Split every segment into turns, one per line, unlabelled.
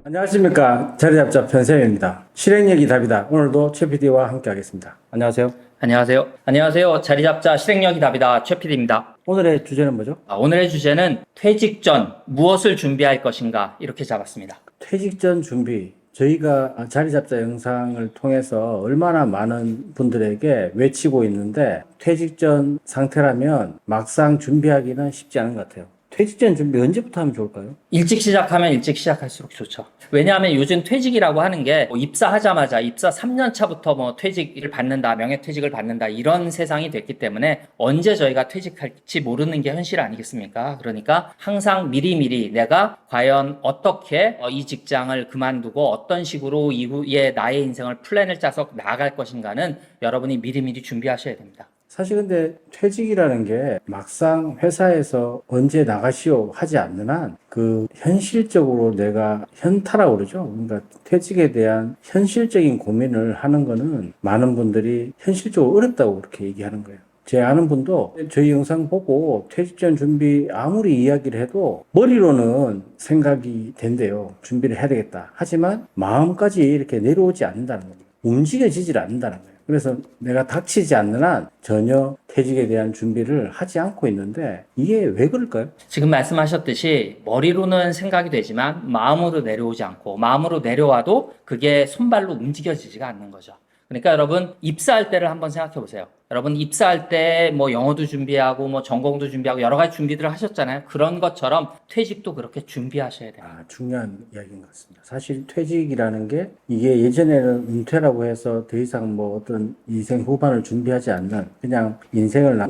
안녕하십니까. 자리잡자 편쌤입니다. 실행력이 답이다. 오늘도 최 PD와 함께 하겠습니다. 안녕하세요.
안녕하세요. 안녕하세요. 자리잡자 실행력이 답이다. 최 PD입니다.
오늘의 주제는 뭐죠?
오늘의 주제는 퇴직 전 무엇을 준비할 것인가 이렇게 잡았습니다.
퇴직 전 준비. 저희가 자리잡자 영상을 통해서 얼마나 많은 분들에게 외치고 있는데 퇴직 전 상태라면 막상 준비하기는 쉽지 않은 것 같아요. 퇴직 전 준비 언제부터 하면 좋을까요?
일찍 시작하면 일찍 시작할수록 좋죠. 왜냐하면 요즘 퇴직이라고 하는 게 입사하자마자 입사 3년 차부터 퇴직을 받는다, 명예퇴직을 받는다 이런 세상이 됐기 때문에 언제 저희가 퇴직할지 모르는 게 현실 아니겠습니까? 그러니까 항상 미리미리 내가 과연 어떻게 이 직장을 그만두고 어떤 식으로 이후에 나의 인생을 플랜을 짜서 나아갈 것인가는 여러분이 미리미리 준비하셔야 됩니다.
사실 근데 퇴직이라는 게 막상 회사에서 언제 나가시오 하지 않는 한 그 현실적으로 내가 현타라고 그러죠. 그러니까 퇴직에 대한 현실적인 고민을 하는 거는 많은 분들이 현실적으로 어렵다고 그렇게 얘기하는 거예요. 제 아는 분도 저희 영상 보고 퇴직 전 준비 아무리 이야기를 해도 머리로는 생각이 된대요. 준비를 해야 되겠다. 하지만 마음까지 이렇게 내려오지 않는다는 겁니다. 움직여지질 않는다는 거예요. 그래서 내가 닥치지 않는 한 전혀 퇴직에 대한 준비를 하지 않고 있는데 이게 왜 그럴까요?
지금 말씀하셨듯이 머리로는 생각이 되지만 마음으로 내려오지 않고 마음으로 내려와도 그게 손발로 움직여지지가 않는 거죠. 그러니까 여러분 입사할 때를 한번 생각해 보세요. 여러분 입사할 때 영어도 준비하고 전공도 준비하고 여러 가지 준비들을 하셨잖아요. 그런 것처럼 퇴직도 그렇게 준비하셔야 돼요.
중요한 이야기인 것 같습니다. 사실 퇴직이라는 게 이게 예전에는 은퇴라고 해서 더 이상 어떤 인생 후반을 준비하지 않는 그냥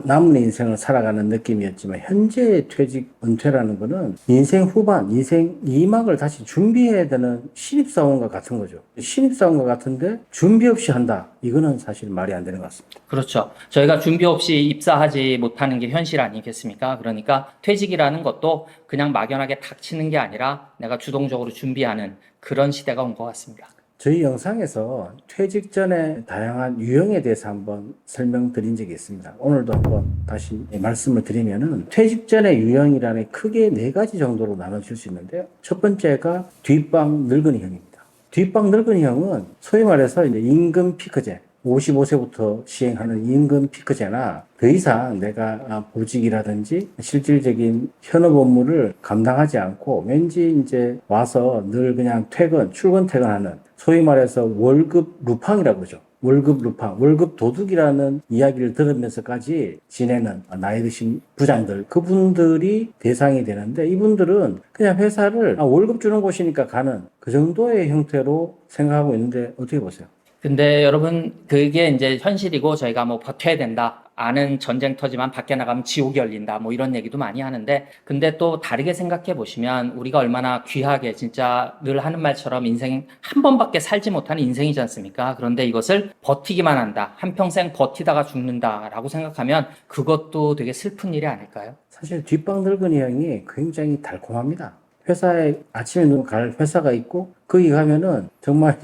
남은 인생을 살아가는 느낌이었지만 현재의 퇴직, 은퇴라는 거는 인생 후반, 인생 2막을 다시 준비해야 되는 신입사원과 같은 거죠. 신입사원과 같은데 준비 없이 한다. 이거는 사실 말이 안 되는 것 같습니다.
그렇죠. 저희가 준비 없이 입사하지 못하는 게 현실 아니겠습니까? 그러니까 퇴직이라는 것도 그냥 막연하게 닥치는 게 아니라 내가 주동적으로 준비하는 그런 시대가 온 것 같습니다.
저희 영상에서 퇴직 전에 다양한 유형에 대해서 한번 설명드린 적이 있습니다. 오늘도 한번 다시 말씀을 드리면은 퇴직 전의 유형이라는 게 크게 4가지 정도로 나눠질 수 있는데요. 첫 번째가 뒷방 늙은이형입니다. 뒷방 늙은이형은 소위 말해서 이제 임금 피크제, 55세부터 시행하는 임금 피크제나 더 이상 내가 보직이라든지 실질적인 현업 업무를 감당하지 않고 왠지 이제 와서 늘 그냥 출근 퇴근하는 소위 말해서 월급 루팡이라고 그러죠. 월급 루팡, 월급 도둑이라는 이야기를 들으면서까지 지내는 나이 드신 부장들, 그분들이 대상이 되는데 이분들은 그냥 회사를 월급 주는 곳이니까 가는 그 정도의 형태로 생각하고 있는데 어떻게 보세요?
근데 여러분 그게 이제 현실이고 저희가 버텨야 된다. 아는 전쟁터지만 밖에 나가면 지옥이 열린다. 이런 얘기도 많이 하는데 근데 또 다르게 생각해 보시면 우리가 얼마나 귀하게 진짜 늘 하는 말처럼 인생 한 번밖에 살지 못하는 인생이지 않습니까? 그런데 이것을 버티기만 한다. 한평생 버티다가 죽는다라고 생각하면 그것도 되게 슬픈 일이 아닐까요?
사실 뒷방 늙은이 형이 굉장히 달콤합니다. 회사에 아침에 갈 회사가 있고 거기 가면은 정말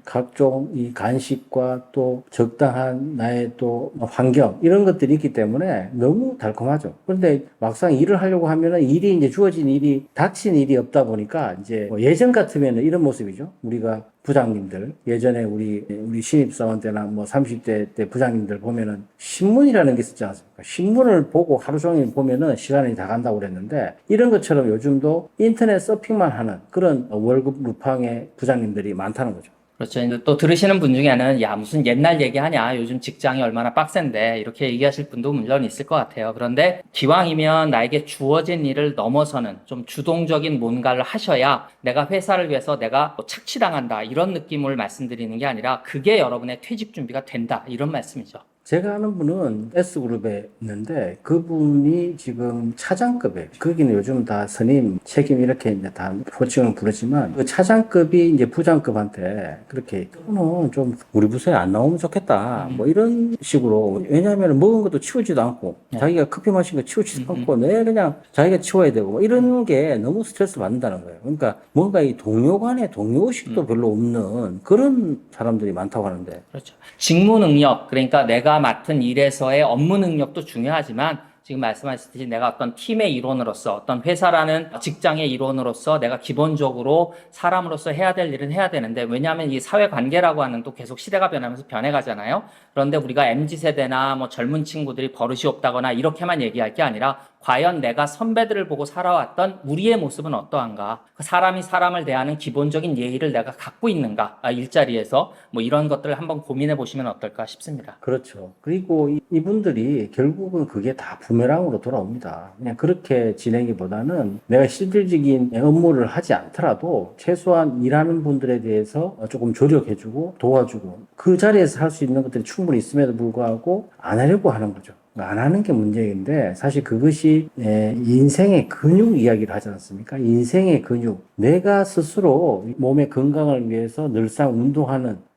각종 이 간식과 또 적당한 나의 또 환경 이런 것들이 있기 때문에 너무 달콤하죠. 그런데 막상 일을 하려고 하면은 일이 이제 주어진 일이 닥친 일이 없다 보니까 이제 예전 같으면은 이런 모습이죠. 우리가 부장님들 예전에 우리 신입사원 때나 30대 때 부장님들 보면은 신문이라는 게 있었지 않습니까? 신문을 보고 하루 종일 보면은 시간이 다 간다고 그랬는데 이런 것처럼 요즘도 인터넷 서핑만 하는 그런 월급 루팡의 부장님들이 많다는 거죠.
그렇죠. 이제 또 들으시는 분 중에는 야 무슨 옛날 얘기하냐 요즘 직장이 얼마나 빡센데 이렇게 얘기하실 분도 물론 있을 것 같아요. 그런데 기왕이면 나에게 주어진 일을 넘어서는 좀 주동적인 뭔가를 하셔야 내가 회사를 위해서 내가 착취당한다 이런 느낌을 말씀드리는 게 아니라 그게 여러분의 퇴직 준비가 된다 이런 말씀이죠.
제가 아는 분은 S그룹에 있는데 그분이 지금 차장급이에요. 거기는 요즘 다 선임, 책임 이렇게 이제 다 호칭을 부르지만 그 차장급이 이제 부장급한테 그렇게 그거는 좀 우리 부서에 안 나오면 좋겠다. 이런 식으로 왜냐하면 먹은 것도 치우지도 않고 자기가 커피 마신 거 치우지도 않고 내 그냥 자기가 치워야 되고 이런 게 너무 스트레스 받는다는 거예요. 그러니까 뭔가 이 동료 간의 동료의식도 별로 없는 그런 사람들이 많다고 하는데
그렇죠. 직무 능력 그러니까 내가 내가 맡은 일에서의 업무 능력도 중요하지만 지금 말씀하셨듯이 내가 어떤 팀의 일원으로서 어떤 회사라는 직장의 일원으로서 내가 기본적으로 사람으로서 해야 될 일은 해야 되는데 왜냐하면 이 사회관계라고 하는 또 계속 시대가 변하면서 변해가잖아요. 그런데 우리가 MZ세대나 뭐 젊은 친구들이 버릇이 없다거나 이렇게만 얘기할 게 아니라 과연 내가 선배들을 보고 살아왔던 우리의 모습은 어떠한가? 사람이 사람을 대하는 기본적인 예의를 내가 갖고 있는가? 일자리에서 뭐 이런 것들을 한번 고민해 보시면 어떨까 싶습니다.
그렇죠. 그리고 이분들이 결국은 그게 다 부메랑으로 돌아옵니다. 그냥 그렇게 지내기보다는 내가 실질적인 업무를 하지 않더라도 최소한 일하는 분들에 대해서 조금 조력해주고 도와주고 그 자리에서 할 수 있는 것들이 충분히 있음에도 불구하고 안 하려고 하는 거죠. 안 하는 게 문제인데 사실 그것이 인생의 근육 이야기를 하지 않습니까? 인생의 근육. 내가 스스로 몸의 건강을 위해서 늘상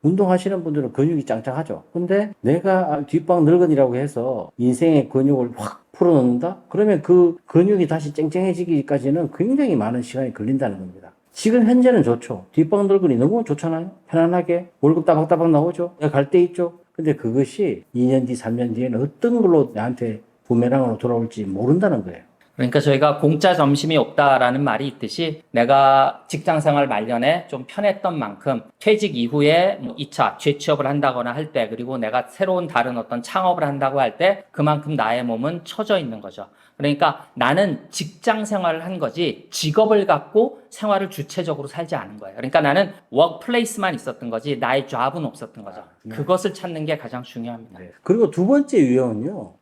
운동하시는 분들은 근육이 짱짱하죠. 근데 내가 뒷방 늙은이라고 해서 인생의 근육을 확 풀어놓는다? 그러면 그 근육이 다시 쨍쨍해지기까지는 굉장히 많은 시간이 걸린다는 겁니다. 지금 현재는 좋죠. 뒷방 늙은이 너무 좋잖아요. 편안하게 월급 따박따박 나오죠. 내가 갈 데 있죠. 근데 그것이 2년 뒤, 3년 뒤에는 어떤 걸로 나한테 부메랑으로 돌아올지 모른다는 거예요.
그러니까 저희가 공짜 점심이 없다라는 말이 있듯이 내가 직장 생활 말년에 좀 편했던 만큼 퇴직 이후에 2차 재취업을 한다거나 할 때 그리고 내가 새로운 다른 어떤 창업을 한다고 할 때 그만큼 나의 몸은 처져 있는 거죠. 그러니까 나는 직장 생활을 한 거지 직업을 갖고 생활을 주체적으로 살지 않은 거예요. 그러니까 나는 워크플레이스만 있었던 거지 나의 잡은 없었던 거죠. 그것을 찾는 게 가장 중요합니다.
그리고 두 번째 유형은요.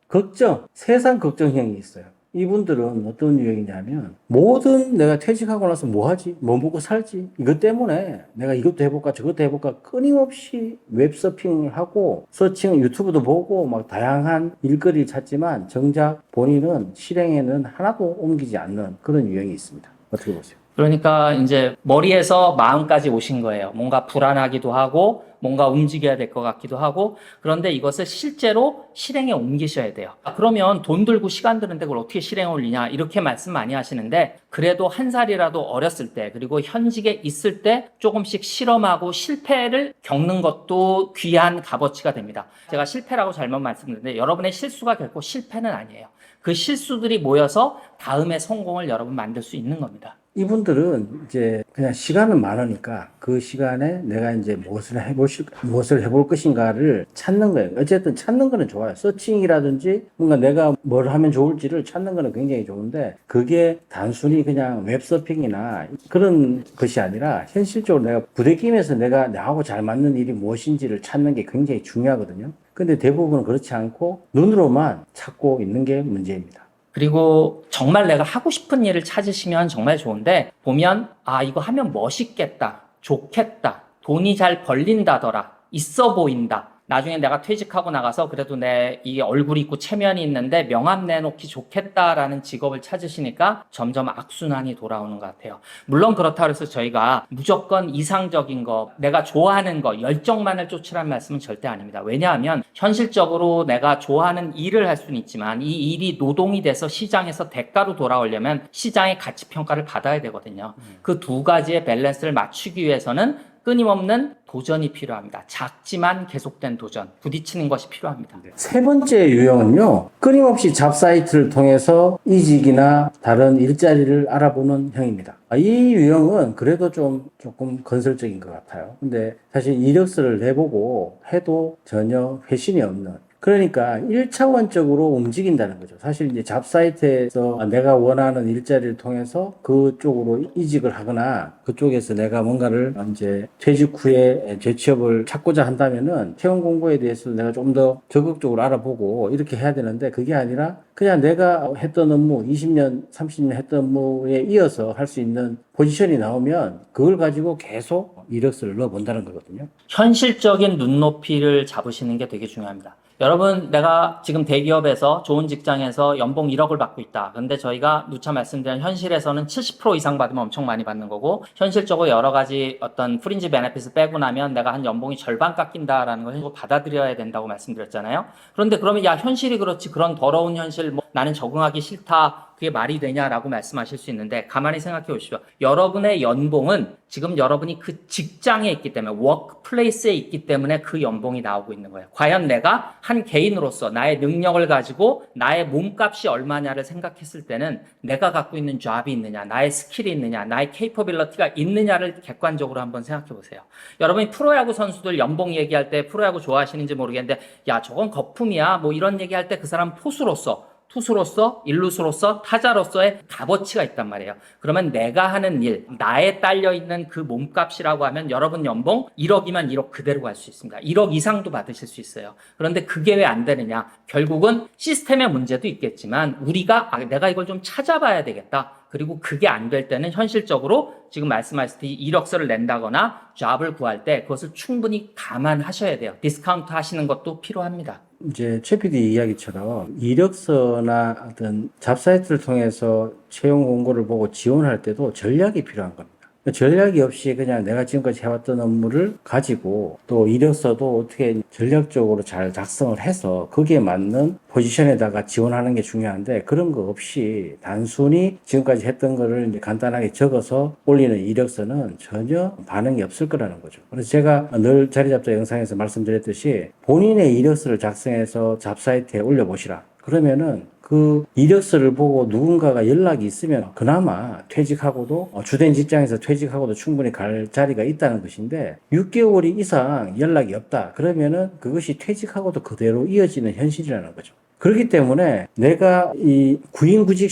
세상 걱정형이 있어요. 이분들은 어떤 유형이냐면 모든 내가 퇴직하고 나서 뭐 하지? 뭐 먹고 살지? 이것 때문에 내가 이것도 해볼까 저것도 해볼까 끊임없이 웹서핑을 하고 서칭 유튜브도 보고 막 다양한 일거리를 찾지만 정작 본인은 실행에는 하나도 옮기지 않는 그런 유형이 있습니다. 어떻게 보세요?
그러니까 이제 머리에서 마음까지 오신 거예요. 뭔가 불안하기도 하고 뭔가 움직여야 될 것 같기도 하고 그런데 이것을 실제로 실행에 옮기셔야 돼요. 그러면 돈 들고 시간 드는데 그걸 어떻게 실행에 올리냐 이렇게 말씀 많이 하시는데 그래도 한 살이라도 어렸을 때 그리고 현직에 있을 때 조금씩 실험하고 실패를 겪는 것도 귀한 값어치가 됩니다. 제가 실패라고 잘못 말씀드렸는데 여러분의 실수가 결코 실패는 아니에요. 그 실수들이 모여서 다음의 성공을 여러분 만들 수 있는 겁니다.
이분들은 이제 그냥 시간은 많으니까 그 시간에 내가 이제 무엇을 해볼 것인가를 찾는 거예요. 어쨌든 찾는 거는 좋아요. 서칭이라든지 뭔가 내가 뭘 하면 좋을지를 찾는 거는 굉장히 좋은데 그게 단순히 그냥 웹서핑이나 그런 것이 아니라 현실적으로 내가 부대끼면서 내가 나하고 잘 맞는 일이 무엇인지를 찾는 게 굉장히 중요하거든요. 근데 대부분은 그렇지 않고 눈으로만 찾고 있는 게 문제입니다.
그리고 정말 내가 하고 싶은 일을 찾으시면 정말 좋은데 보면 이거 하면 멋있겠다, 좋겠다, 돈이 잘 벌린다더라, 있어 보인다. 나중에 내가 퇴직하고 나가서 그래도 이 얼굴이 있고 체면이 있는데 명함 내놓기 좋겠다라는 직업을 찾으시니까 점점 악순환이 돌아오는 것 같아요. 물론 그렇다고 해서 저희가 무조건 이상적인 거, 내가 좋아하는 거, 열정만을 쫓으라는 말씀은 절대 아닙니다. 왜냐하면 현실적으로 내가 좋아하는 일을 할 수는 있지만 이 일이 노동이 돼서 시장에서 대가로 돌아오려면 시장의 가치평가를 받아야 되거든요. 그 두 가지의 밸런스를 맞추기 위해서는 끊임없는 도전이 필요합니다. 작지만 계속된 도전, 부딪히는 것이 필요합니다.
세 번째 유형은요, 끊임없이 잡사이트를 통해서 이직이나 다른 일자리를 알아보는 형입니다. 이 유형은 그래도 조금 건설적인 것 같아요. 근데 사실 이력서를 내보고 해도 전혀 회신이 없는, 그러니까 1차원적으로 움직인다는 거죠. 사실 이제 잡사이트에서 내가 원하는 일자리를 통해서 그쪽으로 이직을 하거나 그쪽에서 내가 뭔가를 이제 퇴직 후에 재취업을 찾고자 한다면은 채용 공고에 대해서 내가 좀 더 적극적으로 알아보고 이렇게 해야 되는데 그게 아니라 그냥 내가 했던 업무, 20년, 30년 했던 업무에 이어서 할 수 있는 포지션이 나오면 그걸 가지고 계속 이력서를 넣어본다는 거거든요.
현실적인 눈높이를 잡으시는 게 되게 중요합니다. 여러분, 내가 지금 대기업에서 좋은 직장에서 연봉 1억을 받고 있다. 근데 저희가 누차 말씀드린 현실에서는 70% 이상 받으면 엄청 많이 받는 거고 현실적으로 여러 가지 어떤 프린지 베네핏을 빼고 나면 내가 한 연봉이 절반 깎인다라는 걸 받아들여야 된다고 말씀드렸잖아요. 그런데 그러면 현실이 그렇지 그런 더러운 현실 나는 적응하기 싫다. 그게 말이 되냐라고 말씀하실 수 있는데 가만히 생각해 보십시오. 여러분의 연봉은 지금 여러분이 그 직장에 있기 때문에 워크플레이스에 있기 때문에 그 연봉이 나오고 있는 거예요. 과연 내가 한 개인으로서 나의 능력을 가지고 나의 몸값이 얼마냐를 생각했을 때는 내가 갖고 있는 잡이 있느냐, 나의 스킬이 있느냐, 나의 케이퍼빌리티가 있느냐를 객관적으로 한번 생각해 보세요. 여러분이 프로야구 선수들 연봉 얘기할 때 프로야구 좋아하시는지 모르겠는데 야 저건 거품이야 뭐 이런 얘기할 때 그 사람 포수로서 투수로서, 일루수로서, 타자로서의 값어치가 있단 말이에요. 그러면 내가 하는 일, 나에 딸려있는 그 몸값이라고 하면 여러분 연봉 1억이면 1억 그대로 갈 수 있습니다. 1억 이상도 받으실 수 있어요. 그런데 그게 왜 안 되느냐? 결국은 시스템의 문제도 있겠지만 우리가 내가 이걸 좀 찾아봐야 되겠다. 그리고 그게 안 될 때는 현실적으로 지금 말씀하셨듯이 이력서를 낸다거나 잡을 구할 때 그것을 충분히 감안하셔야 돼요. 디스카운트 하시는 것도 필요합니다.
이제 최 PD 이야기처럼 이력서나 어떤 잡사이트를 통해서 채용 공고를 보고 지원할 때도 전략이 필요한 겁니다. 전략이 없이 그냥 내가 지금까지 해왔던 업무를 가지고 또 이력서도 어떻게 전략적으로 잘 작성을 해서 거기에 맞는 포지션에다가 지원하는 게 중요한데 그런 거 없이 단순히 지금까지 했던 거를 이제 간단하게 적어서 올리는 이력서는 전혀 반응이 없을 거라는 거죠. 그래서 제가 늘 자리잡자 영상에서 말씀드렸듯이 본인의 이력서를 작성해서 잡사이트에 올려보시라. 그러면은 그 이력서를 보고 누군가가 연락이 있으면 그나마 퇴직하고도 주된 직장에서 퇴직하고도 충분히 갈 자리가 있다는 것인데 6개월 이상 연락이 없다. 그러면은 그것이 퇴직하고도 그대로 이어지는 현실이라는 거죠. 그렇기 때문에 내가 이 구인구직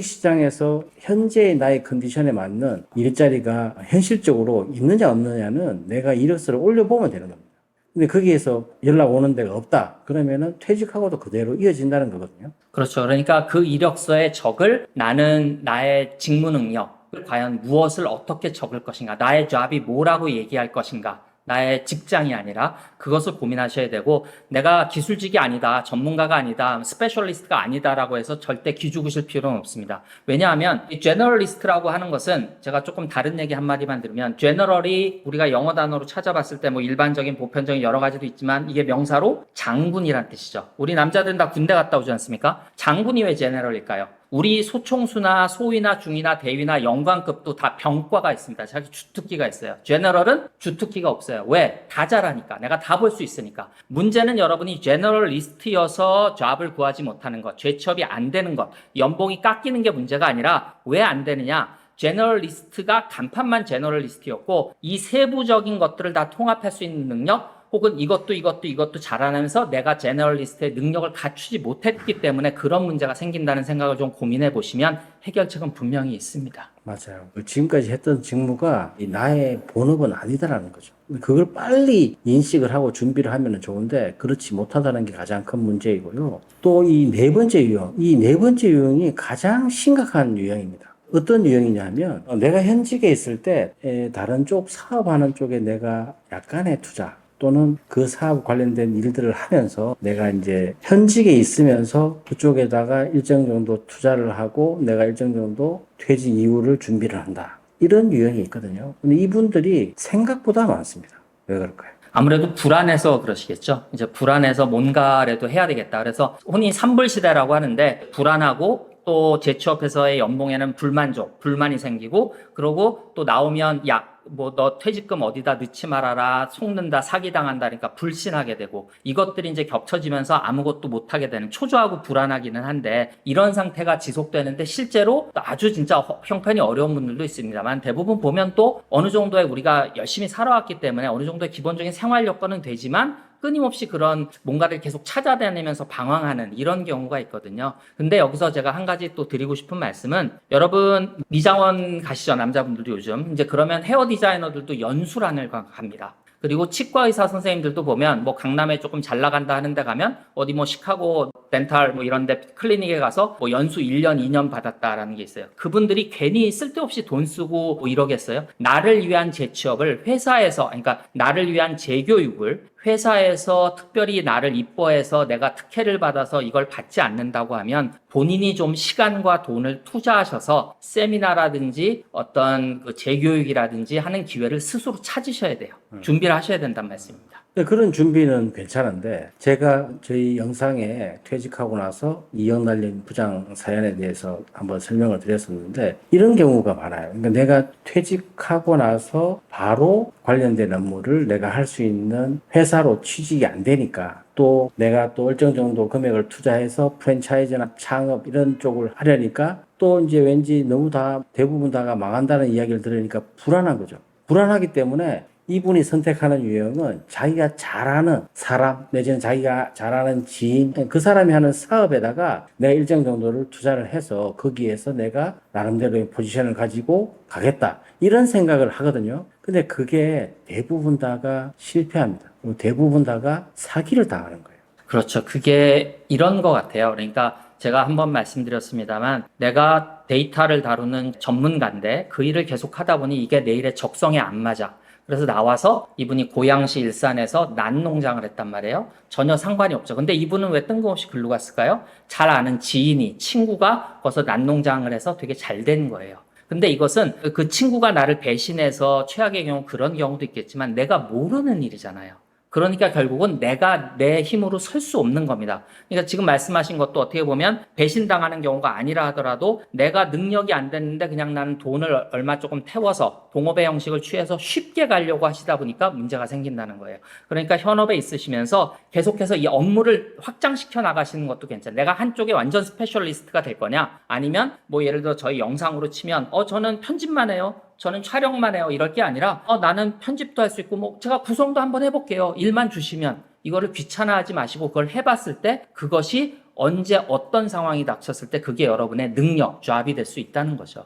시장에서 현재의 나의 컨디션에 맞는 일자리가 현실적으로 있느냐 없느냐는 내가 이력서를 올려보면 되는 겁니다. 근데 거기에서 연락 오는 데가 없다. 그러면은 퇴직하고도 그대로 이어진다는 거거든요.
그렇죠. 그러니까 그 이력서에 적을 나는 나의 직무 능력을 과연 무엇을 어떻게 적을 것인가, 나의 잡이 뭐라고 얘기할 것인가, 나의 직장이 아니라 그것을 고민하셔야 되고 내가 기술직이 아니다, 전문가가 아니다, 스페셜리스트가 아니다라고 해서 절대 기죽으실 필요는 없습니다. 왜냐하면 이 제너럴리스트라고 하는 것은 제가 조금 다른 얘기 한마디만 들으면 제너럴이 우리가 영어 단어로 찾아봤을 때 뭐 일반적인 보편적인 여러 가지도 있지만 이게 명사로 장군이란 뜻이죠. 우리 남자들은 다 군대 갔다 오지 않습니까? 장군이 왜 제너럴일까요? 우리 소총수나 소위나 중위나 대위나 영관급도 다 병과가 있습니다. 자기 주특기가 있어요. 제너럴은 주특기가 없어요. 왜? 다 잘하니까. 내가 다 볼 수 있으니까. 문제는 여러분이 제너럴리스트여서 잡을 구하지 못하는 것, 재취업이 안 되는 것, 연봉이 깎이는 게 문제가 아니라 왜 안 되느냐? 제너럴리스트가 간판만 제너럴리스트였고 이 세부적인 것들을 다 통합할 수 있는 능력 혹은 이것도 잘하면서 내가 제너럴리스트의 능력을 갖추지 못했기 때문에 그런 문제가 생긴다는 생각을 좀 고민해 보시면 해결책은 분명히 있습니다.
맞아요. 지금까지 했던 직무가 나의 본업은 아니다라는 거죠. 그걸 빨리 인식을 하고 준비를 하면 좋은데 그렇지 못하다는 게 가장 큰 문제이고요. 또 이 네 번째 유형이 가장 심각한 유형입니다. 어떤 유형이냐 하면 내가 현직에 있을 때 다른 쪽 사업하는 쪽에 내가 약간의 투자 또는 그 사업 관련된 일들을 하면서 내가 이제 현직에 있으면서 그쪽에다가 일정 정도 투자를 하고 내가 일정 정도 퇴직 이후를 준비를 한다. 이런 유형이 있거든요. 근데 이분들이 생각보다 많습니다. 왜 그럴까요?
아무래도 불안해서 그러시겠죠. 이제 불안해서 뭔가라도 해야 되겠다. 그래서 흔히 산불시대라고 하는데 불안하고 또 재취업해서의 연봉에는 불만족, 불만이 생기고 그러고 또 나오면 뭐 너 퇴직금 어디다 넣지 말아라, 속는다, 사기당한다, 그러니까 불신하게 되고 이것들이 이제 겹쳐지면서 아무것도 못하게 되는 초조하고 불안하기는 한데 이런 상태가 지속되는데 실제로 아주 진짜 형편이 어려운 분들도 있습니다만 대부분 보면 또 어느 정도의 우리가 열심히 살아왔기 때문에 어느 정도의 기본적인 생활 여건은 되지만 끊임없이 그런 뭔가를 계속 찾아다니면서 방황하는 이런 경우가 있거든요. 근데 여기서 제가 한 가지 또 드리고 싶은 말씀은 여러분 미장원 가시죠, 남자분들도 요즘. 이제 그러면 헤어 디자이너들도 연수란을 갑니다. 그리고 치과 의사 선생님들도 보면 뭐 강남에 조금 잘 나간다 하는데 가면 어디 뭐 시카고 덴탈 뭐 이런 데 클리닉에 가서 뭐 연수 1년, 2년 받았다라는 게 있어요. 그분들이 괜히 쓸데없이 돈 쓰고 뭐 이러겠어요? 나를 위한 재취업을 회사에서, 그러니까 나를 위한 재교육을 회사에서 특별히 나를 이뻐해서 내가 특혜를 받아서 이걸 받지 않는다고 하면 본인이 좀 시간과 돈을 투자하셔서 세미나라든지 어떤 그 재교육이라든지 하는 기회를 스스로 찾으셔야 돼요. 준비를 하셔야 된다는 말씀입니다.
그런 준비는 괜찮은데 제가 저희 영상에 퇴직하고 나서 이영날림 부장 사연에 대해서 한번 설명을 드렸었는데 이런 경우가 많아요. 그러니까 내가 퇴직하고 나서 바로 관련된 업무를 내가 할 수 있는 회사로 취직이 안 되니까 또 내가 또 일정 정도 금액을 투자해서 프랜차이즈나 창업 이런 쪽을 하려니까 또 이제 왠지 너무 다 대부분 다가 망한다는 이야기를 들으니까 불안한 거죠. 불안하기 때문에 이분이 선택하는 유형은 자기가 잘 아는 사람 내지는 자기가 잘 아는 지인 그 사람이 하는 사업에다가 내가 일정 정도를 투자를 해서 거기에서 내가 나름대로의 포지션을 가지고 가겠다 이런 생각을 하거든요. 근데 그게 대부분 다가 실패합니다. 그리고 대부분 다가 사기를 당하는 거예요.
그렇죠. 그게 이런 것 같아요. 그러니까 제가 한번 말씀드렸습니다만 내가 데이터를 다루는 전문가인데 그 일을 계속 하다 보니 이게 내 일의 적성에 안 맞아. 그래서 나와서 이분이 고양시 일산에서 난 농장을 했단 말이에요. 전혀 상관이 없죠. 근데 이분은 왜 뜬금없이 글로 갔을까요? 잘 아는 지인이, 친구가 거기서 난 농장을 해서 되게 잘 된 거예요. 근데 이것은 그 친구가 나를 배신해서 최악의 경우 그런 경우도 있겠지만 내가 모르는 일이잖아요. 그러니까 결국은 내가 내 힘으로 설 수 없는 겁니다. 그러니까 지금 말씀하신 것도 어떻게 보면 배신당하는 경우가 아니라 하더라도 내가 능력이 안 됐는데 그냥 나는 돈을 얼마 조금 태워서 동업의 형식을 취해서 쉽게 가려고 하시다 보니까 문제가 생긴다는 거예요. 그러니까 현업에 있으시면서 계속해서 이 업무를 확장시켜 나가시는 것도 괜찮아요. 내가 한쪽에 완전 스페셜리스트가 될 거냐 아니면 뭐 예를 들어 저희 영상으로 치면 저는 편집만 해요. 저는 촬영만 해요. 이럴 게 아니라 나는 편집도 할 수 있고 뭐 제가 구성도 한번 해볼게요. 일만 주시면 이거를 귀찮아하지 마시고 그걸 해봤을 때 그것이 언제 어떤 상황이 닥쳤을 때 그게 여러분의 능력, 잡이 될 수 있다는 거죠.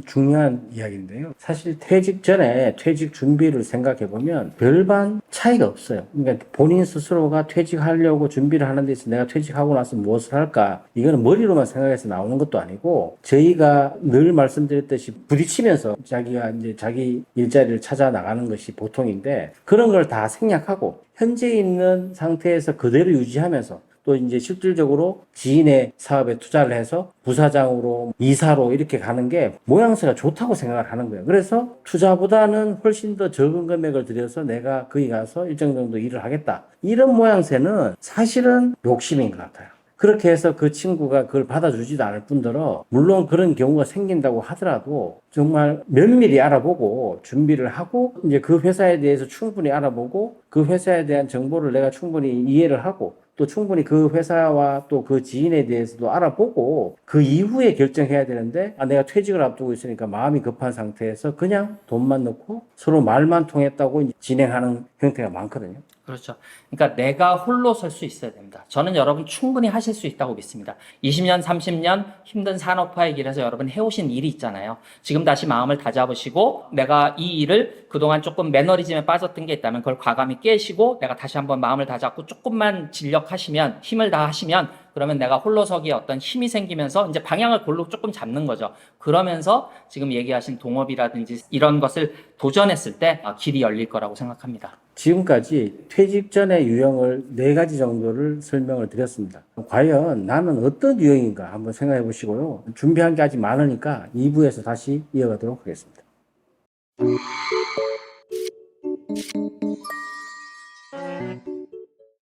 중요한 이야기인데요. 사실 퇴직 전에 퇴직 준비를 생각해 보면 별반 차이가 없어요. 그러니까 본인 스스로가 퇴직하려고 준비를 하는 데 있어서 내가 퇴직하고 나서 무엇을 할까? 이거는 머리로만 생각해서 나오는 것도 아니고 저희가 늘 말씀드렸듯이 부딪히면서 자기가 이제 자기 일자리를 찾아 나가는 것이 보통인데 그런 걸 다 생략하고 현재 있는 상태에서 그대로 유지하면서 또 이제 실질적으로 지인의 사업에 투자를 해서 부사장으로 이사로 이렇게 가는 게 모양새가 좋다고 생각을 하는 거예요. 그래서 투자보다는 훨씬 더 적은 금액을 들여서 내가 거기 가서 일정 정도 일을 하겠다. 이런 모양새는 사실은 욕심인 것 같아요. 그렇게 해서 그 친구가 그걸 받아주지도 않을 뿐더러 물론 그런 경우가 생긴다고 하더라도 정말 면밀히 알아보고 준비를 하고 이제 그 회사에 대해서 충분히 알아보고 그 회사에 대한 정보를 내가 충분히 이해를 하고 또 충분히 그 회사와 또 그 지인에 대해서도 알아보고 그 이후에 결정해야 되는데 내가 퇴직을 앞두고 있으니까 마음이 급한 상태에서 그냥 돈만 넣고 서로 말만 통했다고 진행하는 형태가 많거든요.
그렇죠. 그러니까 내가 홀로 설 수 있어야 됩니다. 저는 여러분 충분히 하실 수 있다고 믿습니다. 20년, 30년 힘든 산업화의 길에서 여러분 해오신 일이 있잖아요. 지금 다시 마음을 다잡으시고 내가 이 일을 그동안 조금 매너리즘에 빠졌던 게 있다면 그걸 과감히 깨시고 내가 다시 한번 마음을 다잡고 조금만 진력하시면 힘을 다하시면 그러면 내가 홀로서기에 어떤 힘이 생기면서 이제 방향을 골로 조금 잡는 거죠. 그러면서 지금 얘기하신 동업이라든지 이런 것을 도전했을 때 길이 열릴 거라고 생각합니다.
지금까지 퇴직 전의 유형을 4가지 정도를 설명을 드렸습니다. 과연 나는 어떤 유형인가 한번 생각해 보시고요. 준비한 게 아직 많으니까 2부에서 다시 이어가도록 하겠습니다.